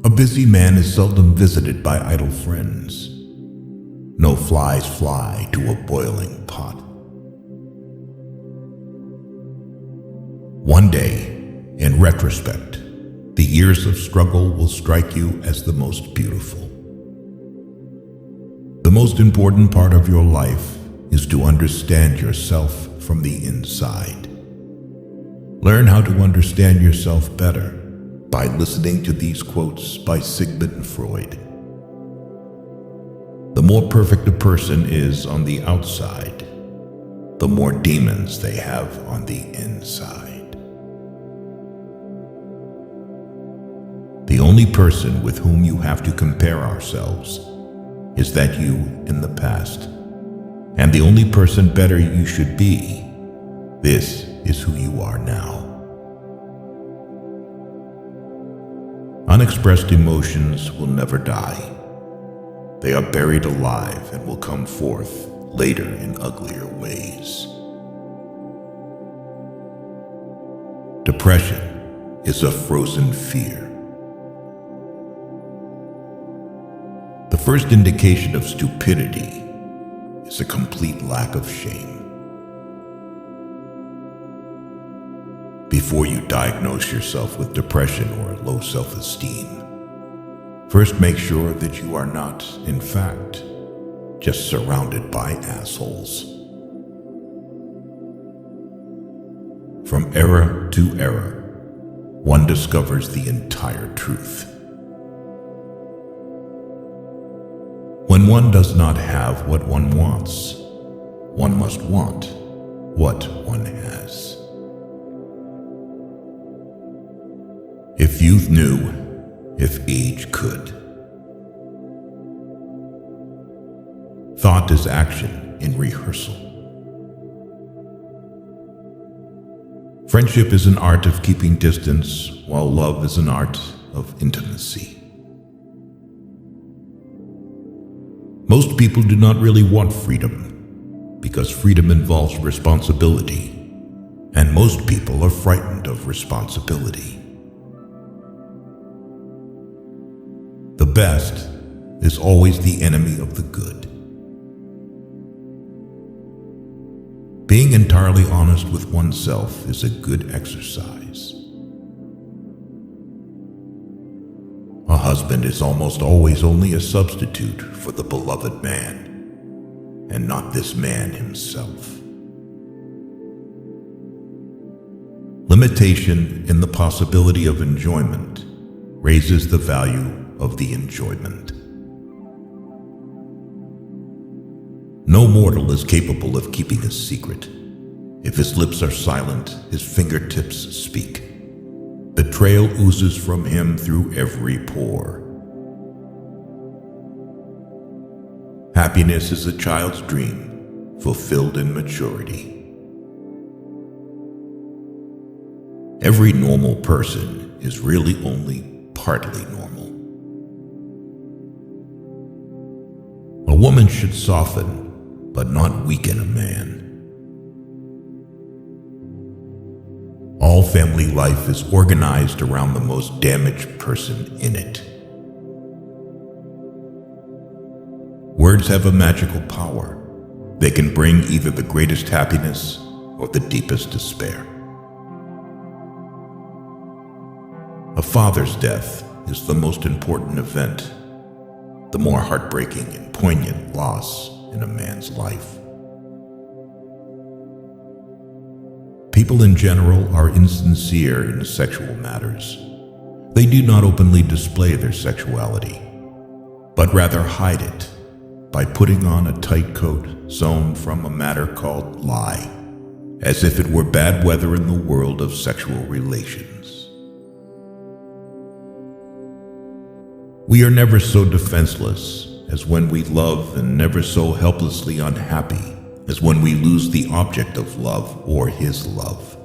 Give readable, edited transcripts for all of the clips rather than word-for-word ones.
A busy man is seldom visited by idle friends. No flies fly to a boiling pot. One day, in retrospect, the years of struggle will strike you as the most beautiful. The most important part of your life is to understand yourself from the inside. Learn how to understand yourself better by listening to these quotes by Sigmund Freud. The more perfect a person is on the outside, the more demons they have on the inside. The only person with whom you have to compare ourselves is that you in the past, and the only person better you should be. This is who you are now. Unexpressed emotions will never die. They are buried alive and will come forth later in uglier ways. Depression is a frozen fear. The first indication of stupidity is a complete lack of shame. Before you diagnose yourself with depression or low self-esteem, first make sure that you are not, in fact, just surrounded by assholes. From era to era, one discovers the entire truth. When one does not have what one wants, one must want what one has. If youth knew, if age could. Thought is action in rehearsal. Friendship is an art of keeping distance, while love is an art of intimacy. Most people do not really want freedom, because freedom involves responsibility, and most people are frightened of responsibility. The best is always the enemy of the good. Being entirely honest with oneself is a good exercise. A husband is almost always only a substitute for the beloved man, and not this man himself. Limitation in the possibility of enjoyment raises the value of the enjoyment. No mortal is capable of keeping a secret. If his lips are silent, his fingertips speak. Betrayal oozes from him through every pore. Happiness is a child's dream, fulfilled in maturity. Every normal person is really only partly normal. A woman should soften, but not weaken a man. All family life is organized around the most damaged person in it. Words have a magical power. They can bring either the greatest happiness or the deepest despair. A father's death is the most important event, the more heartbreaking and poignant loss in a man's life. People in general are insincere in sexual matters. They do not openly display their sexuality, but rather hide it by putting on a tight coat sewn from a matter called lie, as if it were bad weather in the world of sexual relations. We are never so defenseless as when we love, and never so helplessly unhappy as when we lose the object of love or his love.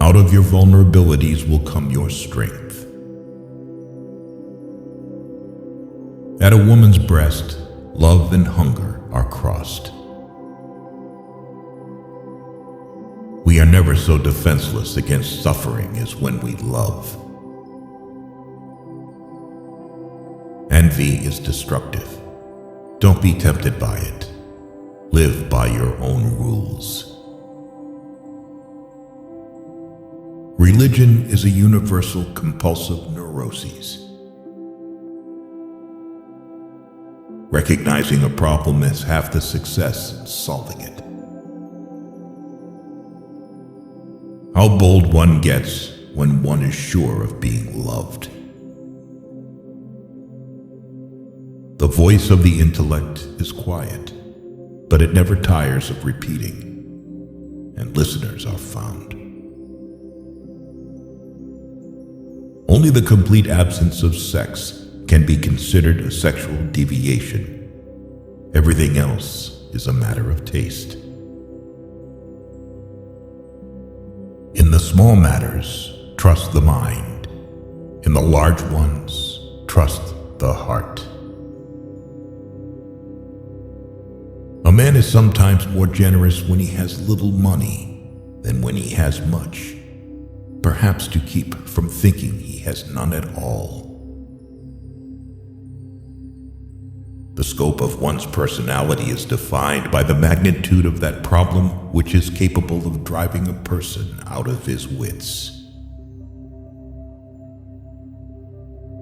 Out of your vulnerabilities will come your strength. At a woman's breast, love and hunger are crossed. We are never so defenseless against suffering as when we love. Envy is destructive. Don't be tempted by it. Live by your own rules. Religion is a universal compulsive neuroses. Recognizing a problem is half the success in solving it. How bold one gets when one is sure of being loved. The voice of the intellect is quiet, but it never tires of repeating, and listeners are found. Only the complete absence of sex can be considered a sexual deviation. Everything else is a matter of taste. In the small matters, trust the mind. In the large ones, trust the heart. A man is sometimes more generous when he has little money than when he has much, perhaps to keep from thinking he has none at all. The scope of one's personality is defined by the magnitude of that problem which is capable of driving a person out of his wits.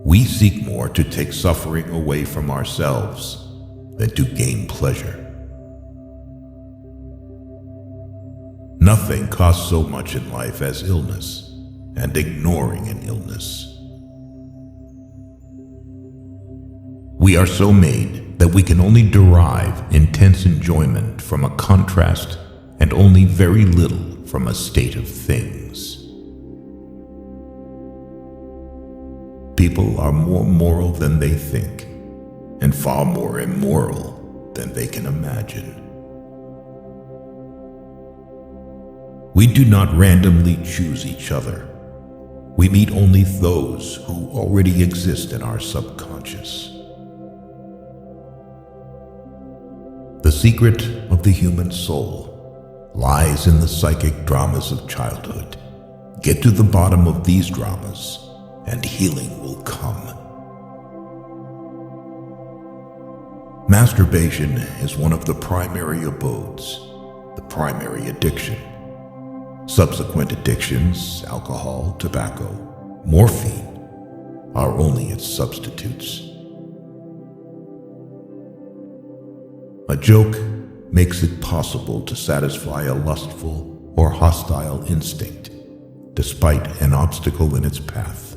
We seek more to take suffering away from ourselves than to gain pleasure. Nothing costs so much in life as illness and ignoring an illness. We are so made that we can only derive intense enjoyment from a contrast and only very little from a state of things. People are more moral than they think, and far more immoral than they can imagine. We do not randomly choose each other. We meet only those who already exist in our subconscious. The secret of the human soul lies in the psychic dramas of childhood. Get to the bottom of these dramas, and healing will come. Masturbation is one of the primary abodes, the primary addiction. Subsequent addictions, alcohol, tobacco, morphine, are only its substitutes. A joke makes it possible to satisfy a lustful or hostile instinct, despite an obstacle in its path.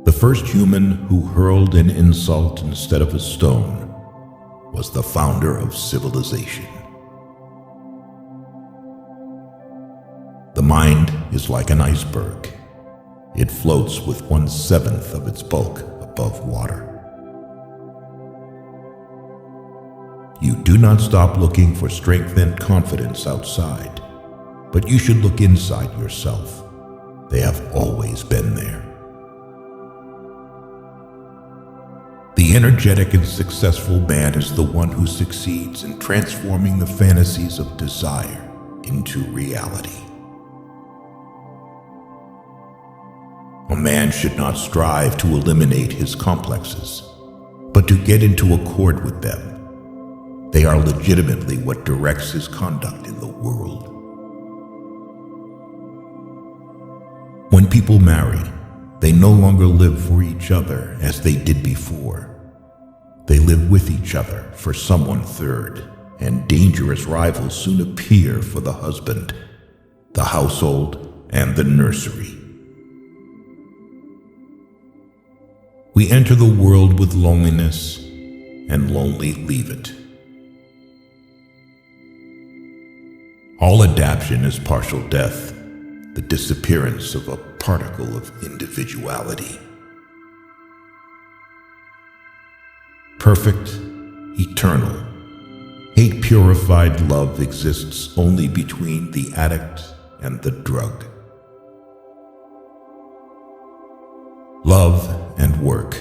The first human who hurled an insult instead of a stone was the founder of civilization. The mind is like an iceberg. It floats with 1/7 of its bulk above water. You do not stop looking for strength and confidence outside, but you should look inside yourself. They have always been there. The energetic and successful man is the one who succeeds in transforming the fantasies of desire into reality. A man should not strive to eliminate his complexes, but to get into accord with them. They are legitimately what directs his conduct in the world. When people marry, they no longer live for each other as they did before. They live with each other for someone third, and dangerous rivals soon appear for the husband, the household, and the nursery. We enter the world with loneliness and lonely leave it. All adaptation is partial death, the disappearance of a particle of individuality. Perfect, eternal, hate-purified love exists only between the addict and the drug. Love and work,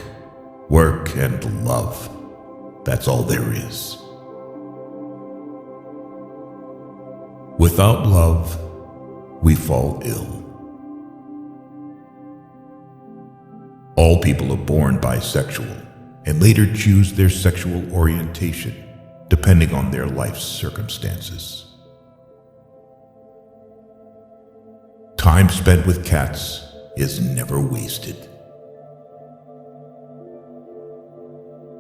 work and love, that's all there is. Without love, we fall ill. All people are born bisexual and later choose their sexual orientation depending on their life's circumstances. Time spent with cats is never wasted.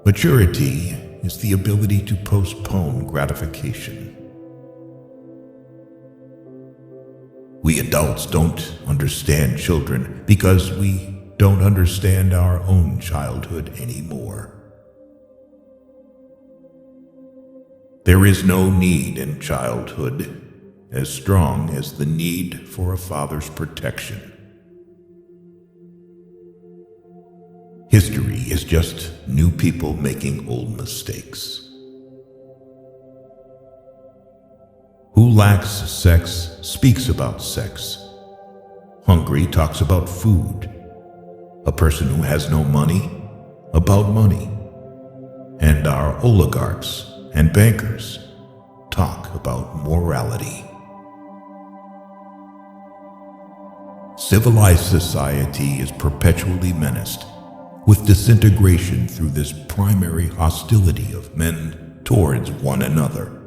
Maturity is the ability to postpone gratification. We adults don't understand children because we don't understand our own childhood anymore. There is no need in childhood as strong as the need for a father's protection. History is just new people making old mistakes. Who lacks sex speaks about sex. Hungry talks about food. A person who has no money, about money. And our oligarchs and bankers talk about morality. Civilized society is perpetually menaced with disintegration through this primary hostility of men towards one another.